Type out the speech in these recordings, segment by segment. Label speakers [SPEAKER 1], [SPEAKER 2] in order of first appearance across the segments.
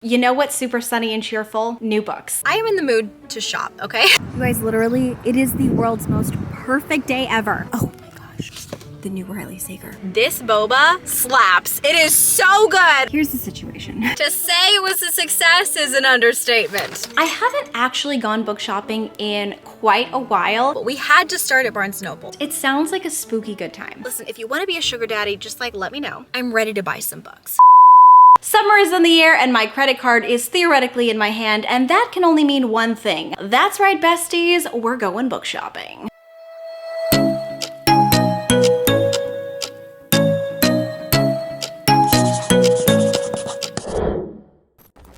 [SPEAKER 1] You know what's super sunny and cheerful? New books.
[SPEAKER 2] I am in the mood to shop, okay?
[SPEAKER 3] You guys, literally, it is the world's most perfect day ever. Oh my gosh, the new Riley Sager.
[SPEAKER 2] This boba slaps. It is so good.
[SPEAKER 3] Here's the situation.
[SPEAKER 2] To say it was a success is an understatement.
[SPEAKER 1] I haven't actually gone book shopping in quite a while.
[SPEAKER 2] But we had to start at Barnes & Noble.
[SPEAKER 1] It sounds like a spooky good time.
[SPEAKER 2] Listen, if you want to be a sugar daddy, just let me know. I'm ready to buy some books.
[SPEAKER 1] Summer is in the air and my credit card is theoretically in my hand, and that can only mean one thing. That's right, besties, we're going book shopping.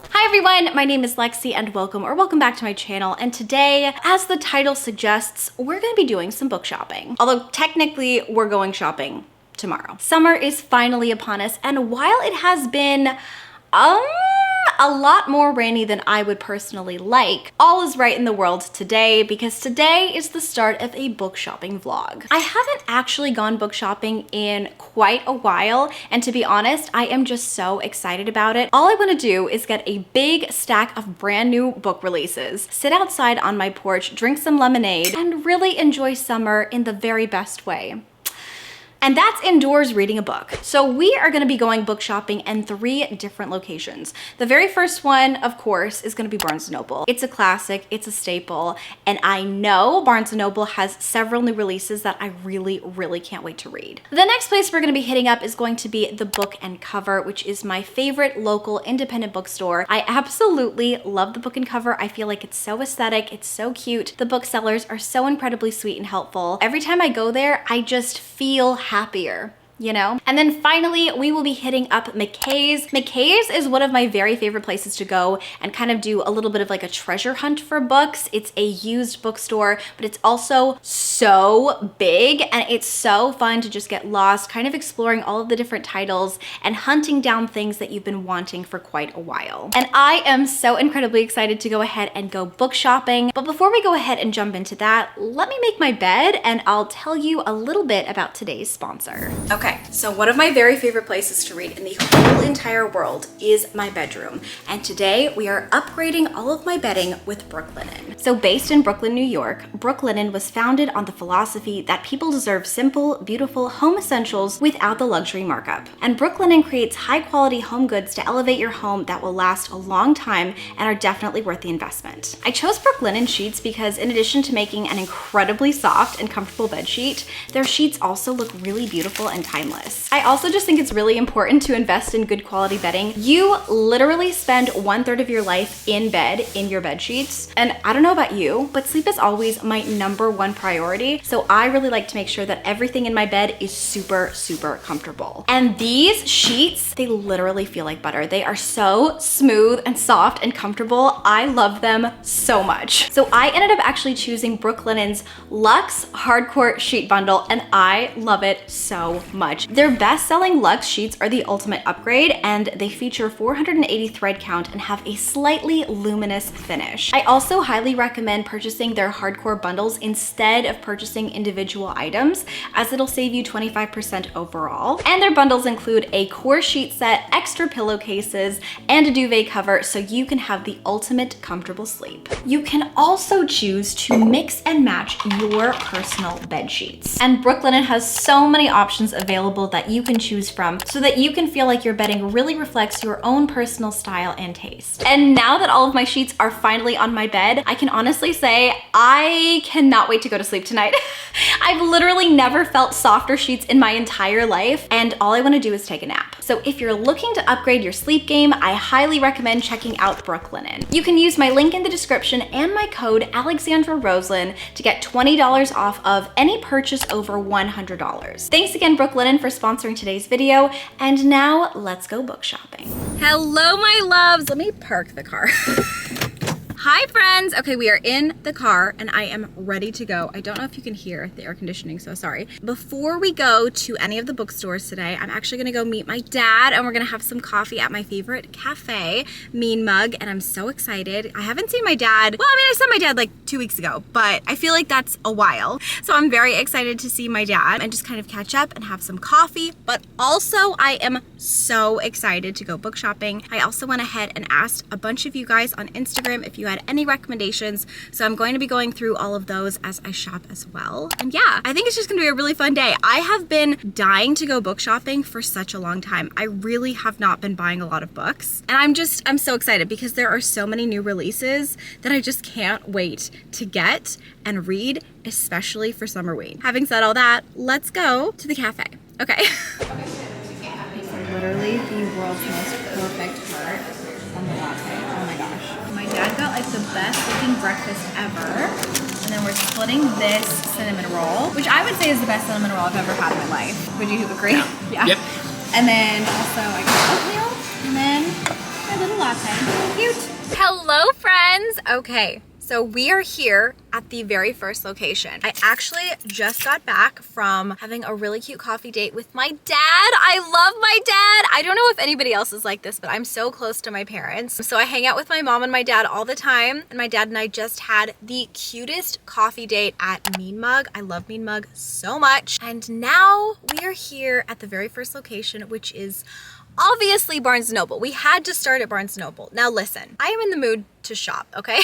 [SPEAKER 1] Hi everyone, my name is Lexi and welcome back to my channel. And today, as the title suggests, we're gonna be doing some book shopping. Although technically we're going shopping tomorrow. Summer is finally upon us, and while it has been a lot more rainy than I would personally like, all is right in the world today because today is the start of a book shopping vlog. I haven't actually gone book shopping in quite a while, and to be honest, I am just so excited about it. All I want to do is get a big stack of brand new book releases, sit outside on my porch, drink some lemonade, and really enjoy summer in the very best way. And that's indoors reading a book. So we are gonna be going book shopping in 3 different locations. The very first one, of course, is gonna be Barnes & Noble. It's a classic, it's a staple, and I know Barnes & Noble has several new releases that I really can't wait to read. The next place we're gonna be hitting up is going to be the Book and Cover, which is my favorite local independent bookstore. I absolutely love the Book and Cover. I feel like it's so aesthetic, it's so cute. The booksellers are so incredibly sweet and helpful. Every time I go there, I just feel happier, you know? And then finally, we will be hitting up McKay's. McKay's is one of my very favorite places to go and kind of do a little bit of like a treasure hunt for books. It's a used bookstore, but it's also so big and it's so fun to just get lost, kind of exploring all of the different titles and hunting down things that you've been wanting for quite a while. And I am so incredibly excited to go ahead and go book shopping. But before we go ahead and jump into that, let me make my bed and I'll tell you a little bit about today's sponsor. Okay, so one of my very favorite places to read in the whole entire world is my bedroom. And today we are upgrading all of my bedding with Brooklinen. So based in Brooklyn, New York, Brooklinen was founded on the philosophy that people deserve simple, beautiful home essentials without the luxury markup. And Brooklinen creates high quality home goods to elevate your home that will last a long time and are definitely worth the investment. I chose Brooklinen sheets because in addition to making an incredibly soft and comfortable bed sheet, their sheets also look really beautiful and timeless. I also just think it's really important to invest in good quality bedding. You literally spend 1/3 of your life in bed, in your bed sheets. And I don't know about you, but sleep is always my #1 priority. So I really like to make sure that everything in my bed is super comfortable. And these sheets, they literally feel like butter. They are so smooth and soft and comfortable. I love them so much. So I ended up actually choosing Brooklinen's Luxe Hardcore Sheet Bundle, and I love it so much. Their best-selling Luxe sheets are the ultimate upgrade, and they feature 480 thread count and have a slightly luminous finish. I also highly recommend purchasing their hardcore bundles instead of purchasing individual items, as it'll save you 25% overall. And their bundles include a core sheet set, extra pillowcases, and a duvet cover so you can have the ultimate comfortable sleep. You can also choose to mix and match your personal bed sheets. And Brooklinen has so many options available that you can choose from so that you can feel like your bedding really reflects your own personal style and taste. And now that all of my sheets are finally on my bed, I can honestly say I cannot wait to go to sleep tonight. I've literally never felt softer sheets in my entire life, and all I want to do is take a nap. So if you're looking to upgrade your sleep game, I highly recommend checking out Brooklinen. You can use my link in the description and my code Alexandra Roslin to get $20 off of any purchase over $100. Thanks again, Brooklinen, for sponsoring today's video, and now let's go book shopping.
[SPEAKER 2] Hello, my loves. Let me park the car.
[SPEAKER 1] Hi friends! Okay, we are in the car and I am ready to go. I don't know if you can hear the air conditioning, so sorry. Before we go to any of the bookstores today, I'm actually gonna go meet my dad and we're gonna have some coffee at my favorite cafe, Mean Mug, and I'm so excited. I haven't seen my dad, well, I mean, I saw my dad like 2 weeks ago, but I feel like that's a while. So I'm very excited to see my dad and just kind of catch up and have some coffee, but also I am so excited to go book shopping. I also went ahead and asked a bunch of you guys on Instagram if you had any recommendations, so I'm going to be going through all of those as I shop as well. And yeah, I think it's just gonna be a really fun day. I have been dying to go book shopping for such a long time. I really have not been buying a lot of books, and I'm so excited because there are so many new releases that I just can't wait to get and read, especially for Summerween. Having said all that, let's go to the cafe. Okay. Literally the world's most perfect part on the latte. Oh my gosh. My dad got like the best looking breakfast ever. And then we're splitting this cinnamon roll, which I would say is the best cinnamon roll I've ever had in my life. Would you agree? Yeah. Yep. And then also I got oatmeal and then my little latte. Cute. Hello friends. Okay. So we are here at the very first location. I actually just got back from having a really cute coffee date with my dad. I love my dad. I don't know if anybody else is like this, but I'm so close to my parents. So I hang out with my mom and my dad all the time. And my dad and I just had the cutest coffee date at Mean Mug. I love Mean Mug so much. And now we are here at the very first location, which is obviously Barnes & Noble. We had to start at Barnes & Noble. Now listen, I am in the mood to shop, okay?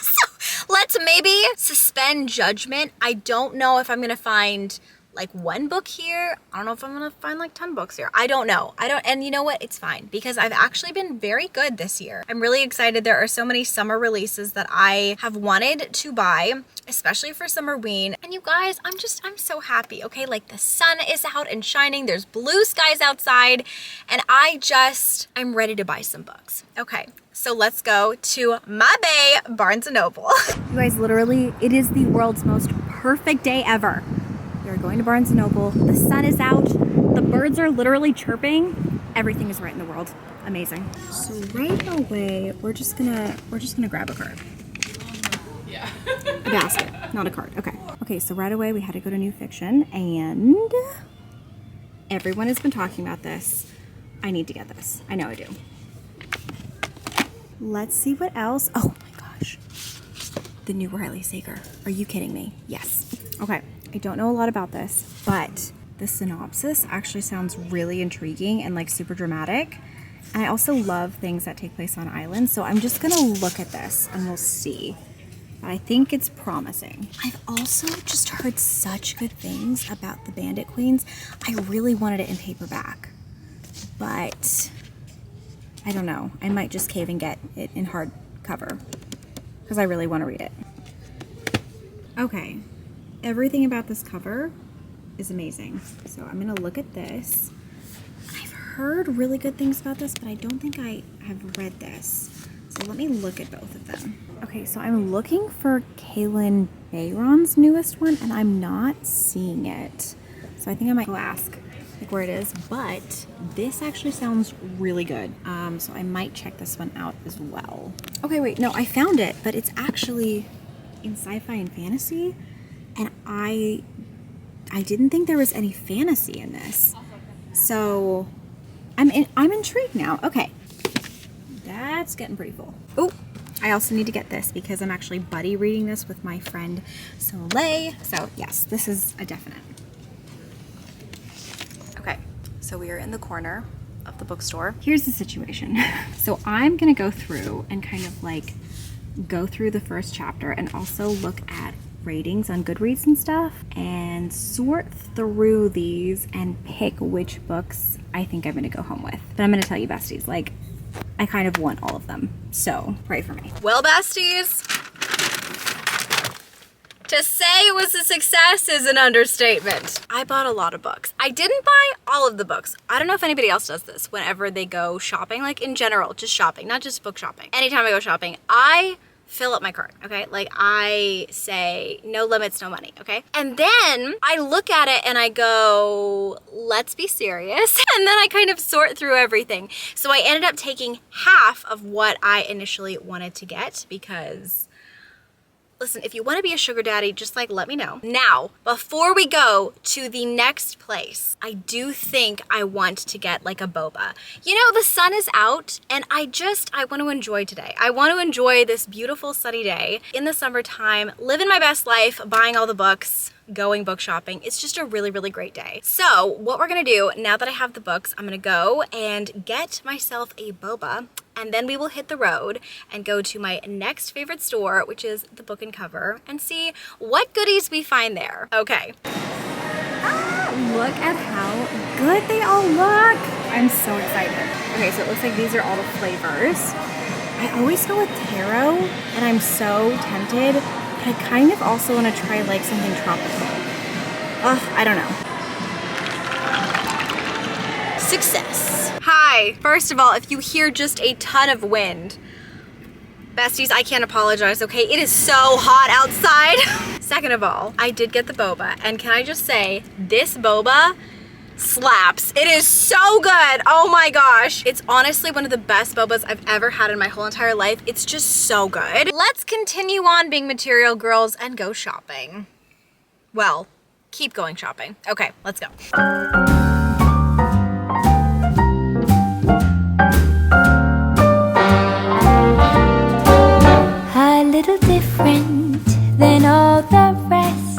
[SPEAKER 1] So let's maybe suspend judgment. I don't know if I'm gonna find like one book here. I don't know if I'm gonna find like 10 books here. I don't know. And you know what? It's fine because I've actually been very good this year. I'm really excited. There are so many summer releases that I have wanted to buy, especially for Summerween. And you guys, I'm so happy, okay? Like the sun is out and shining. There's blue skies outside and I'm ready to buy some books. Okay, so let's go to my bae, Barnes & Noble.
[SPEAKER 3] You guys, literally, it is the world's most perfect day ever. We're going to Barnes & Noble. The sun is out. The birds are literally chirping. Everything is right in the world. Amazing. So right away, we're just gonna grab a cart.
[SPEAKER 4] Yeah.
[SPEAKER 3] A basket, not a cart. Okay. Okay, so right away we had to go to New Fiction and everyone has been talking about this. I need to get this. I know I do. Let's see what else. Oh my gosh. The new Riley Sager. Are you kidding me? Yes. Okay. I don't know a lot about this, but the synopsis actually sounds really intriguing and like super dramatic. And I also love things that take place on islands. So I'm just gonna look at this and we'll see. But I think it's promising. I've also just heard such good things about the Bandit Queens. I really wanted it in paperback, but I don't know. I might just cave and get it in hardcover because I really want to read it. Okay. Everything about this cover is amazing. So I'm gonna look at this. I've heard really good things about this, but I don't think I have read this. So let me look at both of them. Okay, so I'm looking for Kaitlyn Bayron's newest one, and I'm not seeing it. So I think I might go ask like where it is, but this actually sounds really good. So I might check this one out as well. Okay, wait, no, I found it, but it's actually in sci-fi and fantasy. And I didn't think there was any fantasy in this. So I'm intrigued now. Okay. That's getting pretty full. Oh, I also need to get this because I'm actually buddy reading this with my friend Soleil. So yes, this is a definite. Okay, so we are in the corner of the bookstore. Here's the situation. So I'm gonna go through and kind of like go through the first chapter and also look at ratings on Goodreads and stuff and sort through these and pick which books I think I'm gonna go home with. But I'm gonna tell you, besties, like I kind of want all of them, so pray for me.
[SPEAKER 2] Well, besties, to say it was a success is an understatement. I bought a lot of books. I didn't buy all of the books. I don't know if anybody else does this whenever they go shopping, like in general, just shopping, not just book shopping. Anytime I go shopping, I fill up my cart, okay? Like I say, no limits, no money, okay? And then I look at it and I go, let's be serious. And then I kind of sort through everything. So I ended up taking half of what I initially wanted to get because, listen, if you want to be a sugar daddy, just like let me know. Now, before we go to the next place, I do think I want to get like a boba. You know, the sun is out and I want to enjoy today. I want to enjoy this beautiful sunny day in the summertime, living my best life, buying all the books, going book shopping. It's just a really, really great day. So what we're gonna do, now that I have the books, I'm gonna go and get myself a boba, and then we will hit the road and go to my next favorite store, which is the Book and Cover, and see what goodies we find there. Okay.
[SPEAKER 3] Look at how good they all look. I'm so excited. Okay, so it looks like these are all the flavors. I always go with taro, and I'm so tempted. I kind of also want to try like something tropical. I don't know.
[SPEAKER 2] Success. Hi. First of all, if you hear just a ton of wind, besties, I can't apologize, okay? It is so hot outside. Second of all, I did get the boba, and can I just say, this boba slaps. It is so good. Oh my gosh. It's honestly one of the best bobas I've ever had in my whole entire life. It's just so good. Let's continue on being material girls and go shopping. Well, keep going shopping. Okay, let's go.
[SPEAKER 4] A little different than all the rest.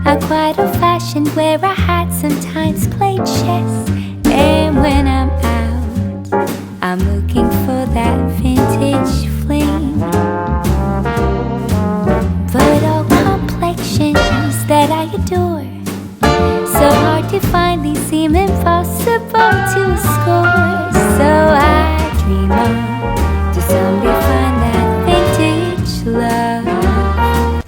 [SPEAKER 4] I'm quite old-fashioned, wear a hat, sometimes play chess. And when I'm out, I'm looking for that vintage fling. But all complexions that I adore, so hard to find, these seem impossible to score. So I dream on to someday find that vintage love.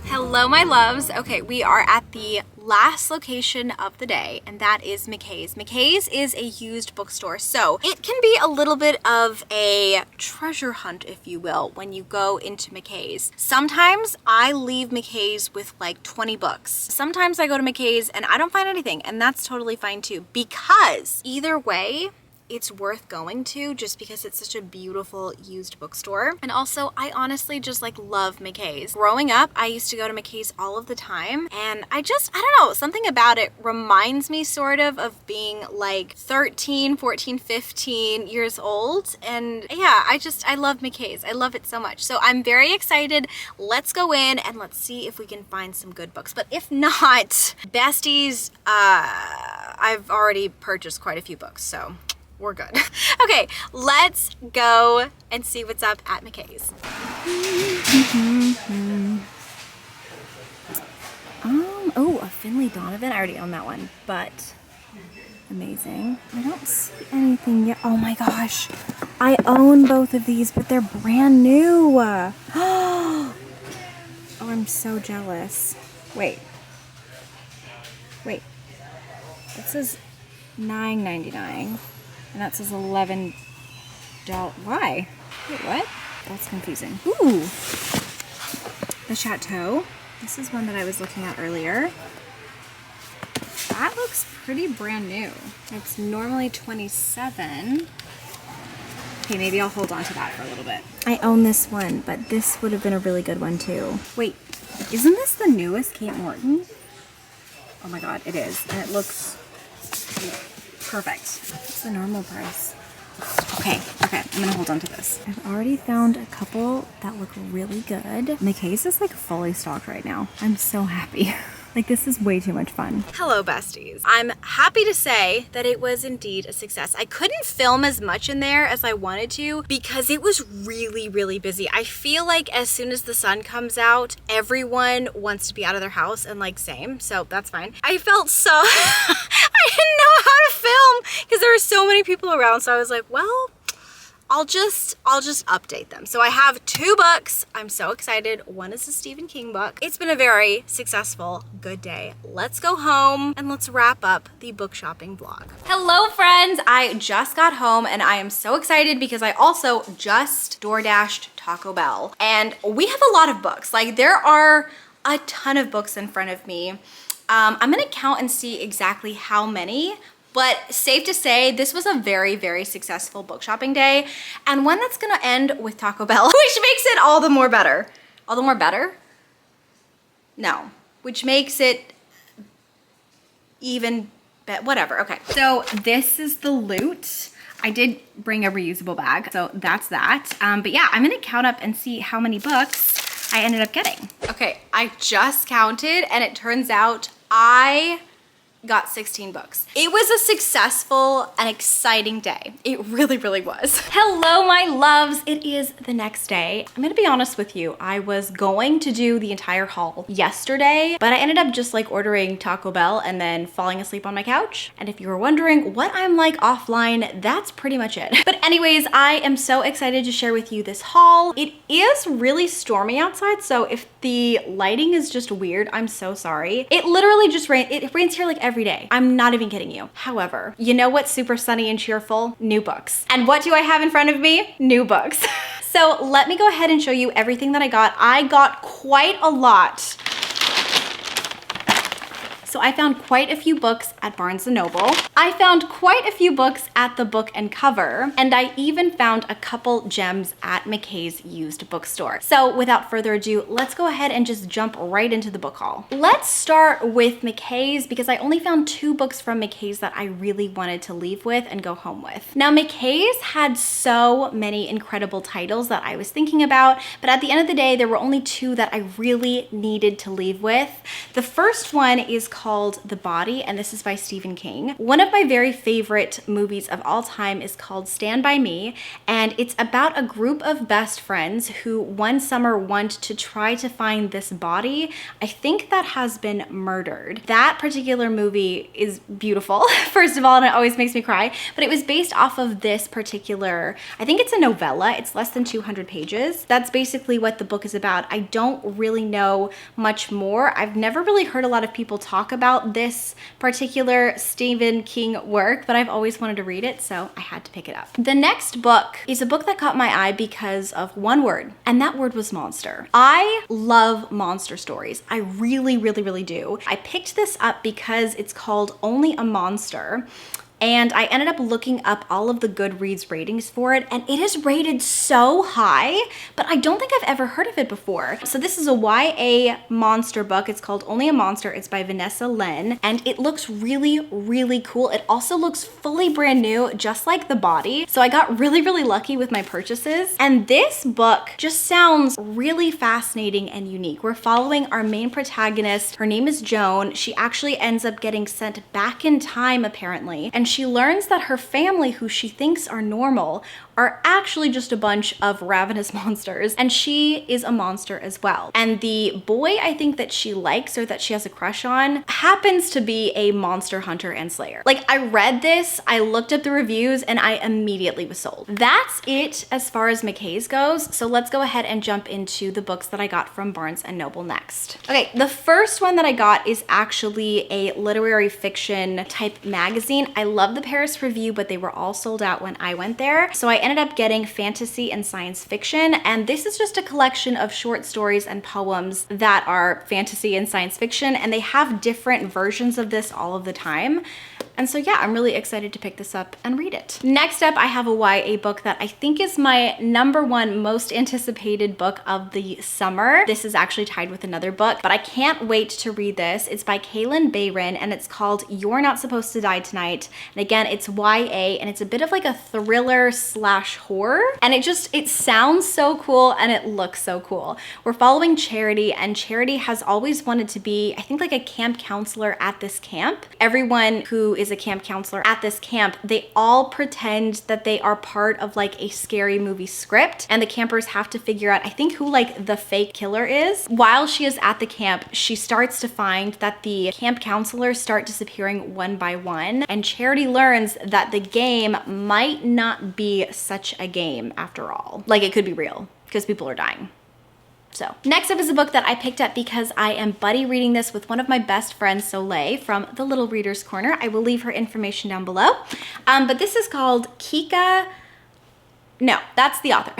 [SPEAKER 2] Hello, my loves. Okay, we are at the last location of the day, and that is McKay's. McKay's is a used bookstore, so it can be a little bit of a treasure hunt, if you will, when you go into McKay's. Sometimes I leave McKay's with like 20 books. Sometimes I go to McKay's and I don't find anything, and that's totally fine too, because either way, it's worth going to just because it's such a beautiful used bookstore. And also, I honestly just like love McKay's. Growing up, I used to go to McKay's all of the time, and I don't know, something about it reminds me sort of being like 13, 14, 15 years old. And yeah, I love McKay's. I love it so much. So I'm very excited. Let's go in and let's see if we can find some good books. But if not, besties, I've already purchased quite a few books, so we're good. Okay, let's go and see what's up at McKay's.
[SPEAKER 3] Oh, a Finley Donovan. I already own that one, but amazing. I don't see anything yet. Oh my gosh. I own both of these, but they're brand new. Oh, I'm so jealous. Wait. It says $9.99. And that says $11. Why? Wait, what? That's confusing. Ooh. The Chateau. This is one that I was looking at earlier. That looks pretty brand new. It's normally $27. Okay, maybe I'll hold on to that for a little bit. I own this one, but this would have been a really good one too. Wait, isn't this the newest Kate Morton? Oh my god, it is. And it looks perfect. What's the normal price? Okay, I'm gonna hold on to this. I've already found a couple that look really good. McKay's is like fully stocked right now. I'm so happy. Like, this is way too much fun.
[SPEAKER 2] Hello, besties. I'm happy to say that it was indeed a success. I couldn't film as much in there as I wanted to because it was really, really busy. I feel like as soon as the sun comes out, everyone wants to be out of their house, and like same, so that's fine. I felt so, I didn't know how to film because there were so many people around, so I was like, well, I'll just update them. So I have 2 books. I'm so excited. One is a Stephen King book. It's been a very successful, good day. Let's go home and let's wrap up the book shopping vlog.
[SPEAKER 1] Hello friends, I just got home and I am so excited because I also just DoorDashed Taco Bell. And we have a lot of books. Like there are a ton of books in front of me. I'm gonna count and see exactly how many, but safe to say, this was a very, very successful book shopping day and one that's gonna end with Taco Bell, which makes it all the more better. All the more better? No, which makes it even better, whatever, okay. So this is the loot. I did bring a reusable bag, so that's that. But yeah, I'm gonna count up and see how many books I ended up getting. Okay, I just counted and it turns out I got 16 books. It was a successful and exciting day. It really, really was. Hello, my loves. It is the next day. I'm gonna be honest with you. I was going to do the entire haul yesterday, but I ended up just like ordering Taco Bell and then falling asleep on my couch. And if you were wondering what I'm like offline, that's pretty much it. But anyways, I am so excited to share with you this haul. It is really stormy outside, so if the lighting is just weird, I'm so sorry. It literally just rains. It rains here like every day. I'm not even kidding you. However, you know what's super sunny and cheerful? New books. And what do I have in front of me? New books. So let me go ahead and show you everything that I got. I got quite a lot. So I found quite a few books at Barnes & Noble. I found quite a few books at the Book and Cover, and I even found a couple gems at McKay's used bookstore. So without further ado, let's go ahead and just jump right into the book haul. Let's start with McKay's because I only found 2 books from McKay's that I really wanted to leave with and go home with. Now McKay's had so many incredible titles that I was thinking about, but at the end of the day, there were only 2 that I really needed to leave with. The first one is called The Body, and this is by Stephen King. One of my very favorite movies of all time is called Stand By Me, and it's about a group of best friends who one summer want to try to find this body, I think that has been murdered. That particular movie is beautiful, first of all, and it always makes me cry, but it was based off of this particular, I think it's a novella, it's less than 200 pages. That's basically what the book is about. I don't really know much more. I've never really heard a lot of people talk about this particular Stephen King work, but I've always wanted to read it, so I had to pick it up. The next book is a book that caught my eye because of one word, and that word was monster. I love monster stories. I really, really, really do. I picked this up because it's called Only a Monster. And I ended up looking up all of the Goodreads ratings for it, and it is rated so high, but I don't think I've ever heard of it before. So this is a YA monster book. It's called Only a Monster. It's by Vanessa Len, and it looks really, really cool. It also looks fully brand new, just like The Body. So I got really, really lucky with my purchases. And this book just sounds really fascinating and unique. We're following our main protagonist. Her name is Joan. She actually ends up getting sent back in time, apparently, and she learns that her family, who she thinks are normal, are actually just a bunch of ravenous monsters, and she is a monster as well. And the boy I think that she likes or that she has a crush on happens to be a monster hunter and slayer. Like, I read this, I looked up the reviews, and I immediately was sold. That's it as far as McKay's goes, so let's go ahead and jump into the books that I got from Barnes & Noble next. Okay, the first one that I got is actually a literary fiction type magazine. I love the Paris Review, but they were all sold out when I went there. So I ended up getting fantasy and science fiction, and this is just a collection of short stories and poems that are fantasy and science fiction, and they have different versions of this all of the time. And so yeah, I'm really excited to pick this up and read it. Next up, I have a YA book that I think is my #1 most anticipated book of the summer. This is actually tied with another book, but I can't wait to read this. It's by Kaitlyn Bayron, and it's called You're Not Supposed to Die Tonight. And again, it's YA, and it's a bit of like a thriller / horror. And it sounds so cool, and it looks so cool. We're following Charity, and Charity has always wanted to be, I think, like a camp counselor at this camp. Everyone who is is a camp counselor at this camp, they all pretend that they are part of like a scary movie script, and the campers have to figure out, I think, who like the fake killer is. While she is at the camp, she starts to find that the camp counselors start disappearing one by one, and Charity learns that the game might not be such a game after all. Like, it could be real because people are dying. So next up is a book that I picked up because I am buddy reading this with one of my best friends, Soleil, from the Little Readers Corner. I will leave her information down below. But this is called Kika. No, that's the author.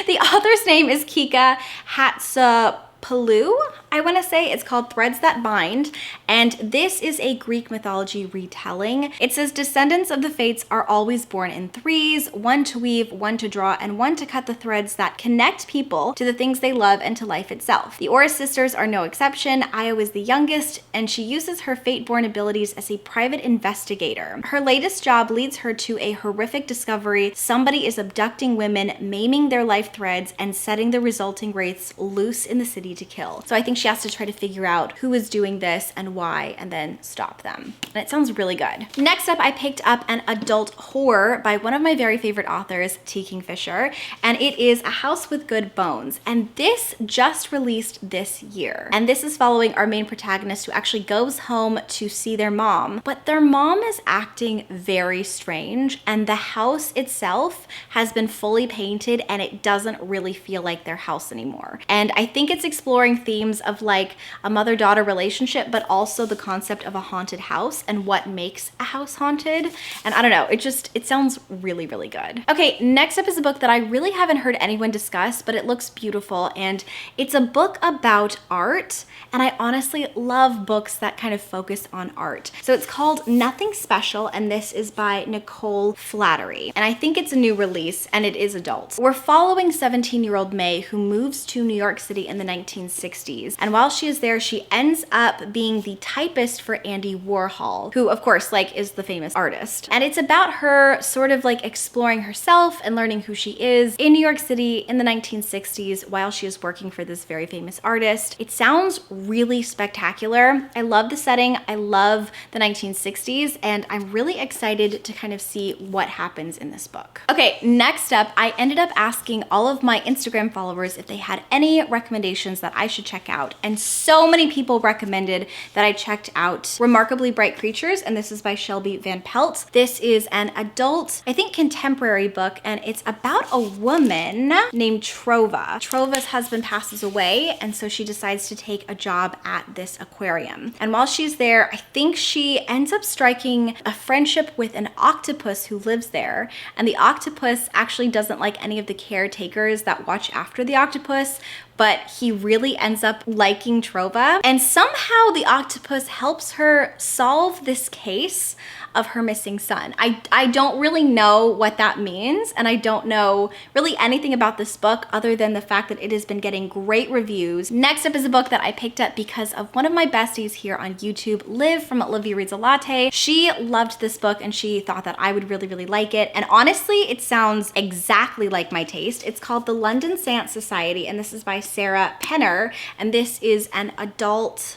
[SPEAKER 1] The author's name is Kika Hatsopoulou. I want to say it's called Threads That Bind, and this is a Greek mythology retelling. It says descendants of the fates are always born in threes, one to weave, one to draw, and one to cut the threads that connect people to the things they love and to life itself. The Oris sisters are no exception. Io is the youngest, and she uses her fate-born abilities as a private investigator. Her latest job leads her to a horrific discovery. Somebody is abducting women, maiming their life threads, and setting the resulting wraiths loose in the city to kill. So I think she has to try to figure out who is doing this and why, and then stop them. And it sounds really good. Next up, I picked up an adult horror by one of my very favorite authors, T. Kingfisher, and it is A House with Good Bones. And this just released this year. And this is following our main protagonist, who actually goes home to see their mom, but their mom is acting very strange, and the house itself has been fully painted and it doesn't really feel like their house anymore. And I think it's exploring themes of like a mother-daughter relationship, but also the concept of a haunted house and what makes a house haunted. And I don't know, it sounds really, really good. Okay, next up is a book that I really haven't heard anyone discuss, but it looks beautiful, and it's a book about art, and I honestly love books that kind of focus on art. So it's called Nothing Special, and this is by Nicole Flattery, and I think it's a new release, and it is adult. We're following 17-year-old May, who moves to New York City in the 1960s, and while she is there, she ends up being the typist for Andy Warhol, who of course like is the famous artist. And it's about her sort of like exploring herself and learning who she is in New York City in the 1960s while she is working for this very famous artist. It sounds really spectacular. I love the setting. I love the 1960s, and I'm really excited to kind of see what happens in this book. Okay, next up, I ended up asking all of my Instagram followers if they had any recommendations that I should check out, and so many people recommended that I checked out Remarkably Bright Creatures, and this is by Shelby Van Pelt. This is an adult, I think, contemporary book, and it's about a woman named Trova. Trova's husband passes away, and so she decides to take a job at this aquarium. And while she's there, I think she ends up striking a friendship with an octopus who lives there, and the octopus actually doesn't like any of the caretakers that watch after the octopus, but he really ends up liking Trova. And somehow the octopus helps her solve this case of her missing son. I don't really know what that means, and I don't know really anything about this book other than the fact that it has been getting great reviews. Next up is a book that I picked up because of one of my besties here on YouTube, Liv from Livia Reads a Latte. She loved this book and she thought that I would really, really like it. And honestly, it sounds exactly like my taste. It's called The London Seance Society, and this is by Sarah Penner, and this is an adult,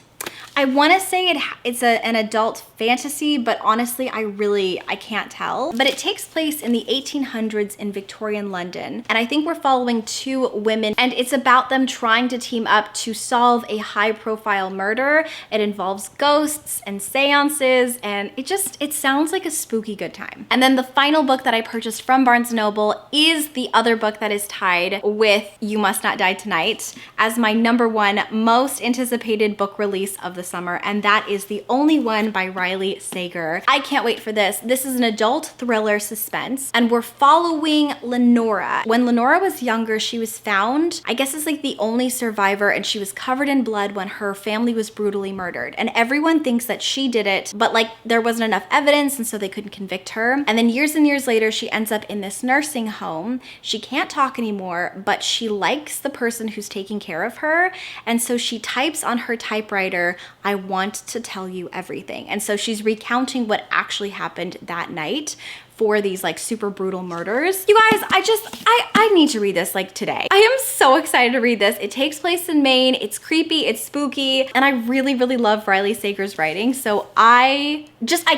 [SPEAKER 1] I want to say it's an adult fantasy, but honestly, I can't tell. But it takes place in the 1800s in Victorian London, and I think we're following two women, and it's about them trying to team up to solve a high-profile murder. It involves ghosts and seances, and it sounds like a spooky good time. And then the final book that I purchased from Barnes & Noble is the other book that is tied with You Must Not Die Tonight as my #1 most anticipated book release of the summer, and that is The Only One by Riley Sager. I can't wait for this. This is an adult thriller suspense, and we're following Lenora. When Lenora was younger, she was found, I guess it's like the only survivor, and she was covered in blood when her family was brutally murdered. And everyone thinks that she did it, but like there wasn't enough evidence, and so they couldn't convict her. And then years and years later, she ends up in this nursing home. She can't talk anymore, but she likes the person who's taking care of her, and so she types on her typewriter, "I want to tell you everything." And so she's recounting what actually happened that night for these like super brutal murders. You guys, I need to read this like today. I am so excited to read this. It takes place in Maine. It's creepy, it's spooky, and I really, really love Riley Sager's writing. So I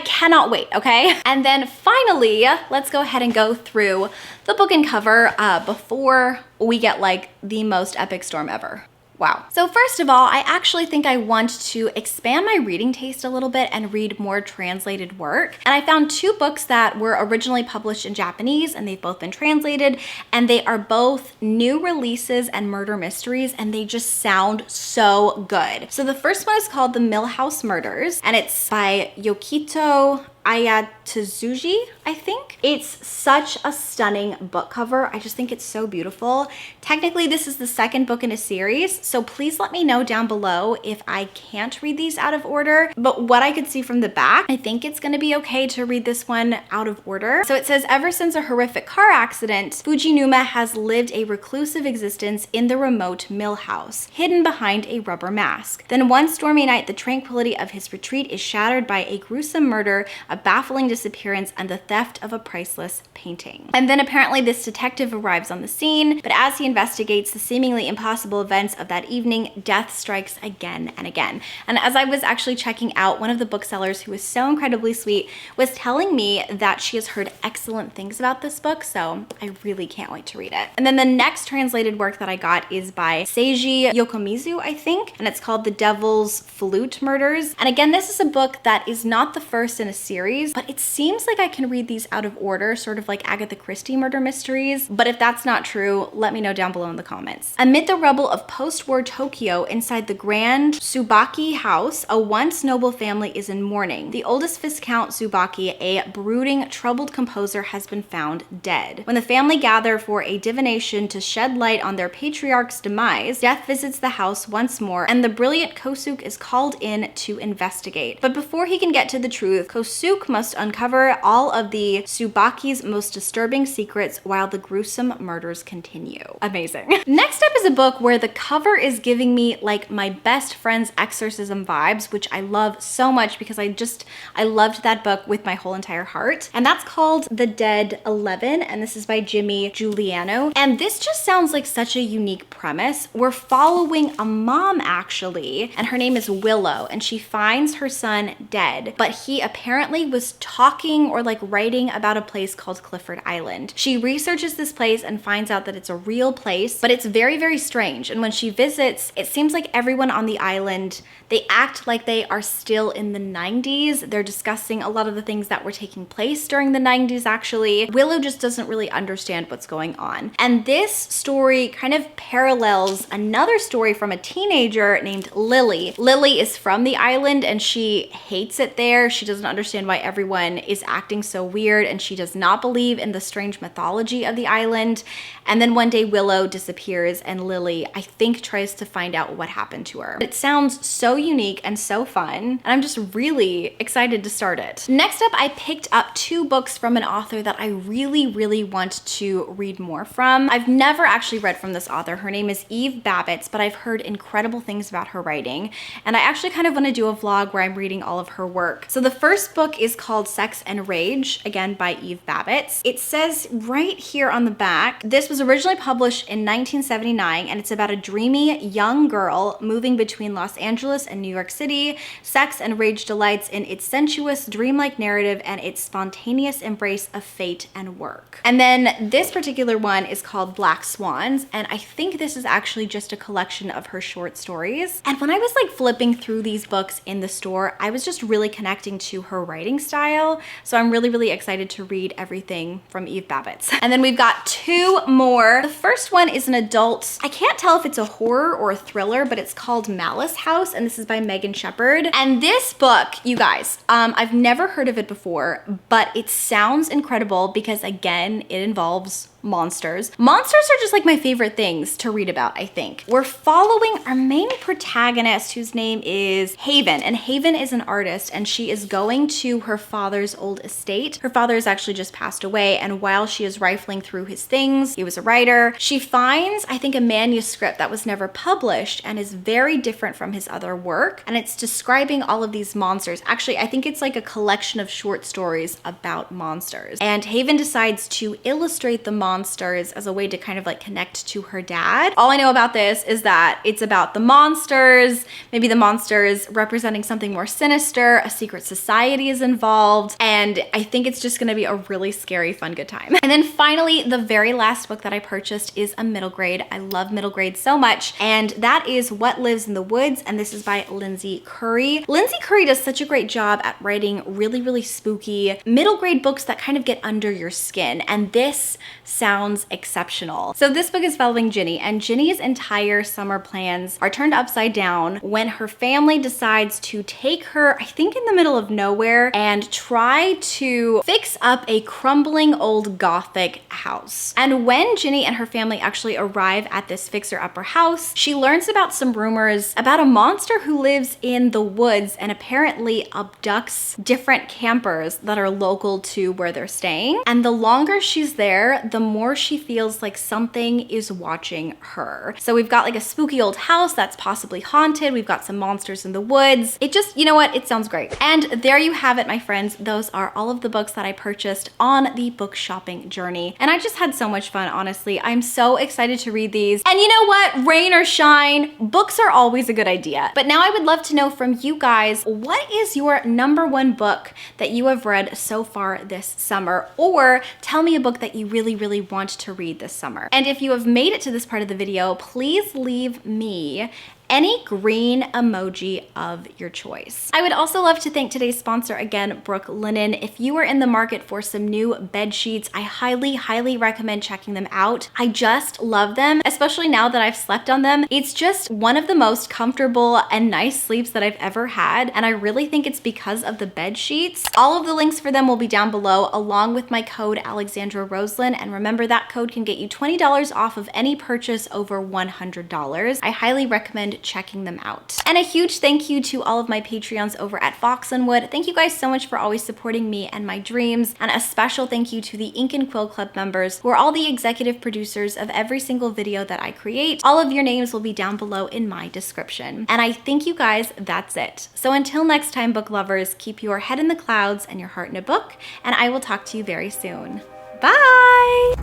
[SPEAKER 1] cannot wait, okay? And then finally, let's go ahead and go through the book and cover before we get like the most epic storm ever. Wow. So first of all, I actually think I want to expand my reading taste a little bit and read more translated work. And I found 2 books that were originally published in Japanese and they've both been translated, and they are both new releases and murder mysteries, and they just sound so good. So the first one is called The Mill House Murders, and it's by Yokito Ayatsuji, I think. It's such a stunning book cover. I just think it's so beautiful. Technically, this is the second book in a series, so please let me know down below if I can't read these out of order. But what I could see from the back, I think it's gonna be okay to read this one out of order. So it says, ever since a horrific car accident, Fujinuma has lived a reclusive existence in the remote mill house, hidden behind a rubber mask. Then one stormy night, the tranquility of his retreat is shattered by a gruesome murder, a baffling disappearance, and the theft of a priceless painting. And then apparently this detective arrives on the scene, but as he investigates the seemingly impossible events of that evening, death strikes again and again. And as I was actually checking out, one of the booksellers, who was so incredibly sweet, was telling me that she has heard excellent things about this book, so I really can't wait to read it. And then the next translated work that I got is by Seiji Yokomizu, I think, and it's called The Devil's Flute Murders. And again, this is a book that is not the first in a series, but it seems like I can read these out of order, sort of like Agatha Christie murder mysteries. But if that's not true, let me know down below in the comments. Amid the rubble of post-war Tokyo, inside the grand Tsubaki house, a once noble family is in mourning. The oldest Viscount Tsubaki, a brooding, troubled composer, has been found dead. When the family gather for a divination to shed light on their patriarch's demise, death visits the house once more, and the brilliant Kosuke is called in to investigate. But before he can get to the truth, Kosuke must uncover all of the Tsubaki's most disturbing secrets while the gruesome murders continue. Amazing. Next up is a book where the cover is giving me like my best friend's exorcism vibes, which I love so much because I loved that book with my whole entire heart. And that's called The Dead 11, and this is by Jimmy Giuliano. And this just sounds like such a unique premise. We're following a mom actually, and her name is Willow, and she finds her son dead, but he apparently was talking or like writing about a place called Clifford Island. She researches this place and finds out that it's a real place, but it's very, very strange. And when she visits, it seems like everyone on the island, they act like they are still in the 90s. They're discussing a lot of the things that were taking place during the 90s actually. Willow just doesn't really understand what's going on. And this story kind of parallels another story from a teenager named Lily. Lily is from the island and she hates it there. She doesn't understand why everyone is acting so weird, and she does not believe in the strange mythology of the island. And then one day Willow disappears and Lily, I think, tries to find out what happened to her. It sounds so unique and so fun, and I'm just really excited to start it. Next up, I picked up 2 books from an author that I really, really want to read more from. I've never actually read from this author. Her name is Eve Babbitt, but I've heard incredible things about her writing, and I actually kind of want to do a vlog where I'm reading all of her work. So the first book is called Sex and Rage, again by Eve Babbitt. It says right here on the back, this was originally published in 1979, and it's about a dreamy young girl moving between Los Angeles and New York City. Sex and Rage delights in its sensuous, dreamlike narrative and its spontaneous embrace of fate and work. And then this particular one is called Black Swans, and I think this is actually just a collection of her short stories. And when I was like flipping through these books in the store, I was just really connecting to her writing style. So I'm really, really excited to read everything from Eve Babbitt. And then we've got 2 more. The first one is an adult, I can't tell if it's a horror or a thriller, but it's called Malice House, and this is by Megan Shepherd. And this book, you guys, I've never heard of it before, but it sounds incredible because again, it involves monsters. Monsters are just like my favorite things to read about, I think. We're following our main protagonist, whose name is Haven, and Haven is an artist, and she is going to her father's old estate. Her father has actually just passed away, and while she is rifling through his things, he was a writer, she finds, I think, a manuscript that was never published and is very different from his other work, and it's describing all of these monsters. Actually, I think it's like a collection of short stories about monsters, and Haven decides to illustrate the monsters as a way to kind of like connect to her dad. All I know about this is that it's about the monsters, maybe the monsters representing something more sinister, a secret society is involved, and I think it's just gonna be a really scary, fun, good time. And then finally, the very last book that I purchased is a middle grade. I love middle grade so much, and that is What Lives in the Woods, and this is by Lindsay Curry. Lindsay Curry does such a great job at writing really, really spooky middle grade books that kind of get under your skin, and this sounds exceptional. So this book is following Ginny, and Ginny's entire summer plans are turned upside down when her family decides to take her, I think in the middle of nowhere, and try to fix up a crumbling old Gothic house. And when Ginny and her family actually arrive at this fixer-upper house, she learns about some rumors about a monster who lives in the woods and apparently abducts different campers that are local to where they're staying. And the longer she's there, the more she feels like something is watching her. So we've got like a spooky old house that's possibly haunted. We've got some monsters in the woods. It just, you know what? It sounds great. And there you have it, my friends. Those are all of the books that I purchased on the book shopping journey. And I just had so much fun, honestly. I'm so excited to read these. And you know what? Rain or shine, books are always a good idea. But now I would love to know from you guys, what is your #1 book that you have read so far this summer? Or tell me a book that you really, really want to read this summer. And if you have made it to this part of the video, please leave me any green emoji of your choice. I would also love to thank today's sponsor again, Brooklinen. If you are in the market for some new bed sheets, I highly, highly recommend checking them out. I just love them, especially now that I've slept on them. It's just one of the most comfortable and nice sleeps that I've ever had, and I really think it's because of the bed sheets. All of the links for them will be down below, along with my code Alexandra Roslyn, and remember that code can get you $20 off of any purchase over $100. I highly recommend checking them out. And a huge thank you to all of my Patreons over at Fox and Wood. Thank you guys so much for always supporting me and my dreams. And a special thank you to the Ink and Quill Club members, who are all the executive producers of every single video that I create. All of your names will be down below in my description. And I think you guys, that's it. So until next time, book lovers, keep your head in the clouds and your heart in a book, and I will talk to you very soon. Bye!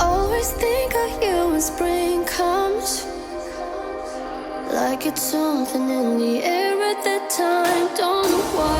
[SPEAKER 5] Always think of you when spring comes, like it's something in the air at that time. Don't know why.